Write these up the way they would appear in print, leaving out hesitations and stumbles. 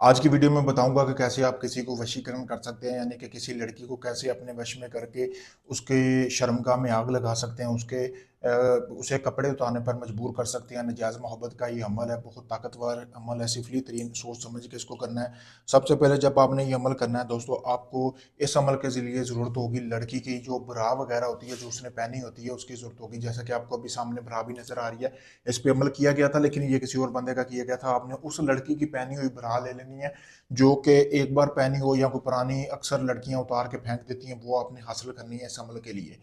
आज की वीडियो में बताऊंगा कि कैसे आप किसी को वशीकरण कर सकते हैं, यानी कि किसी लड़की को कैसे अपने वश में करके उसके शर्मगाह में आग लगा सकते हैं, उसे कपड़े उतारने पर मजबूर कर सकते हैं। नजायज़ मोहब्बत का ये अमल है, बहुत ताकतवर अमल है, सिफली तरीन सोच समझ के इसको करना है। सबसे पहले जब आपने ये अमल करना है दोस्तों, आपको इस अमल के लिए ज़रूरत होगी लड़की की जो ब्रा वगैरह होती है, जो उसने पहनी होती है, उसकी ज़रूरत होगी। जैसा कि आपको अभी सामने ब्रा भी नज़र आ रही है, इस पे अमल किया गया था, लेकिन ये किसी और बंदे का किया गया था। आपने उस लड़की की पहनी हुई ब्रा ले लेनी है, जो कि एक बार पहनी हो या कोई पुरानी अक्सर लड़कियां उतार के फेंक देती हैं, वो आपने हासिल करनी है इस अमल के लिए।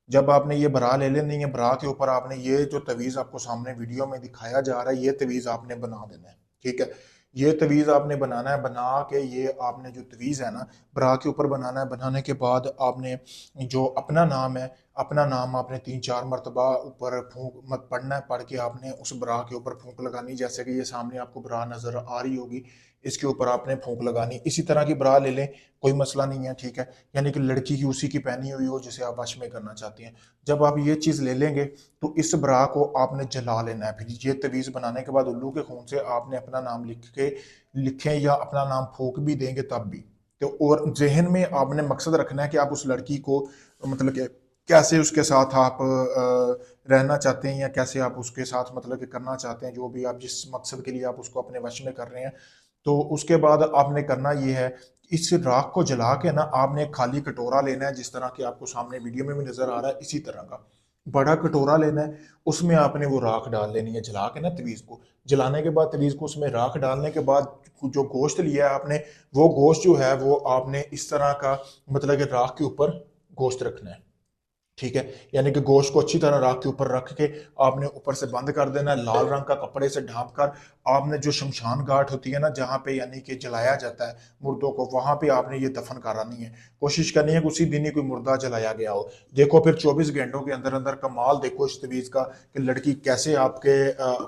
जब आपने ये ब्रा ले लेनी है, ब्रा के ऊपर आपने ये जो तवीज़ आपको सामने वीडियो में दिखाया जा रहा है, ये तवीज़ आपने बना देना है। ठीक है, ये तवीज़ आपने बनाना है। बना के ये आपने जो तवीज़ है ना, ब्रा के ऊपर बनाना है। बनाने के बाद आपने जो अपना नाम है, अपना नाम आपने 3-4 मरतबा ऊपर फूंक मत पढ़ना है। पढ़ के आपने उस ब्रा के ऊपर फूंक लगानी, जैसे कि ये सामने आपको ब्रा नज़र आ रही होगी, इसके ऊपर आपने फूंक लगानी। इसी तरह की ब्रा ले लें, कोई मसला नहीं है। ठीक है, यानी कि लड़की की उसी की पहनी हुई हो जिसे आप वश में करना चाहती हैं। जब आप ये चीज़ ले लेंगे तो इस ब्रा को आपने जला लेना है। फिर ये तवीज़ बनाने के बाद उल्लू के खून से आपने अपना नाम लिखें या अपना नाम फूंक भी देंगे तब भी। तो और जहन में आपने मकसद रखना है कि आप उस लड़की को मतलब कि कैसे उसके साथ आप रहना चाहते हैं, या कैसे आप उसके साथ मतलब कि करना चाहते हैं, जो भी आप जिस मकसद के लिए आप उसको अपने वश में कर रहे हैं। तो उसके बाद आपने करना ये है, इस राख को जला के ना आपने एक खाली कटोरा लेना है, जिस तरह के आपको सामने वीडियो में भी नजर आ रहा है, इसी तरह का बड़ा कटोरा लेना है। उसमें आपने वो राख डाल लेनी है, जला के ना तवीज़ को। जलाने के बाद तवीज़ को उसमें राख डालने के बाद जो गोश्त लिया है आपने, वो गोश्त जो है वो आपने इस तरह का मतलब कि राख के ऊपर गोश्त रखना है। ठीक है, यानी कि गोश्त को अच्छी तरह राख के ऊपर रख के आपने ऊपर से बंद कर देना है। लाल रंग का कपड़े से ढांप कर आपने जो शमशान घाट होती है ना, जहाँ पे यानी कि जलाया जाता है मुर्दों को, वहां पे आपने ये दफन करानी है। कोशिश करनी है कि उसी दिन ही कोई मुर्दा जलाया गया हो। देखो फिर 24 घंटों के अंदर अंदर कमाल देखो इस तवीज का, कि लड़की कैसे आपके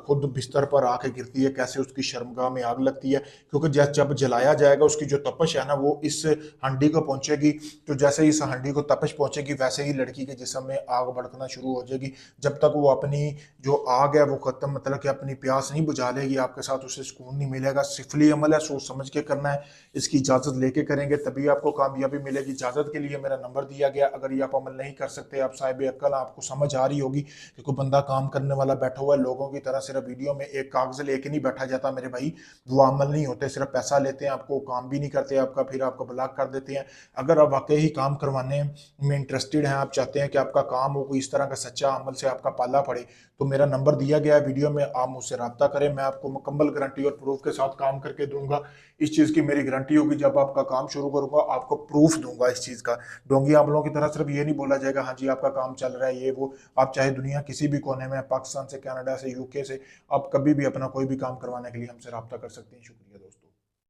खुद बिस्तर पर आके गिरती है, कैसे उसकी शर्मगाह में आग लगती है। क्योंकि जब जलाया जाएगा, उसकी जो तपश है ना वो इस हंडी को पहुंचेगी। तो जैसे ही इस हंडी को तपश पहुंचेगी, वैसे ही लड़की के जिस्म में आग भड़कना शुरू हो जाएगी। जब तक वो अपनी जो आग है वो खत्म मतलब कि अपनी प्यास नहीं बुझा लेगी आपके साथ, उसे सुकून नहीं मिलेगा। सिफली अमल है, सोच समझ के करना है। इसकी इजाजत लेके करेंगे तभी आपको कामयाबी मिलेगी। इजाजत के लिए मेरा नंबर दिया गया, अगर ये आप अमल नहीं कर सकते, आप साहिब अक्ल, आपको समझ आ रही होगी कि कोई बंदा काम करने वाला बैठा हुआ है, लोगों की तरह सिर्फ वीडियो में एक कागज लेके नहीं बैठा जाता मेरे भाई। वो अमल नहीं होते, सिर्फ पैसा लेते हैं, आपको काम भी नहीं करते आपका, फिर आपको ब्लॉक कर देते हैं। अगर आप वाकई ही काम करवाने में इंटरेस्टेड हैं, आप चाहते हैं कि आपका काम हो, कोई इस तरह का सच्चा अमल से आपका पाला पड़े, तो मेरा नंबर दिया गया है वीडियो में, आप मुझसे रब्ता करें। मैं आपको मुकम्मल गारंटी और प्रूफ के साथ काम करके दूंगा। इस चीज़ की मेरी गारंटी होगी, जब आपका काम शुरू करूंगा आपको प्रूफ दूंगा इस चीज़ का। डोंगी अमलों की तरह सिर्फ ये नहीं बोला जाएगा हाँ जी आपका काम चल रहा है ये वो। आप चाहे दुनिया किसी भी कोने में, पाकिस्तान से, कनाडा से, यूके से, आप कभी भी अपना कोई भी काम करवाने के लिए हमसे रब्ता कर सकते हैं। शुक्रिया।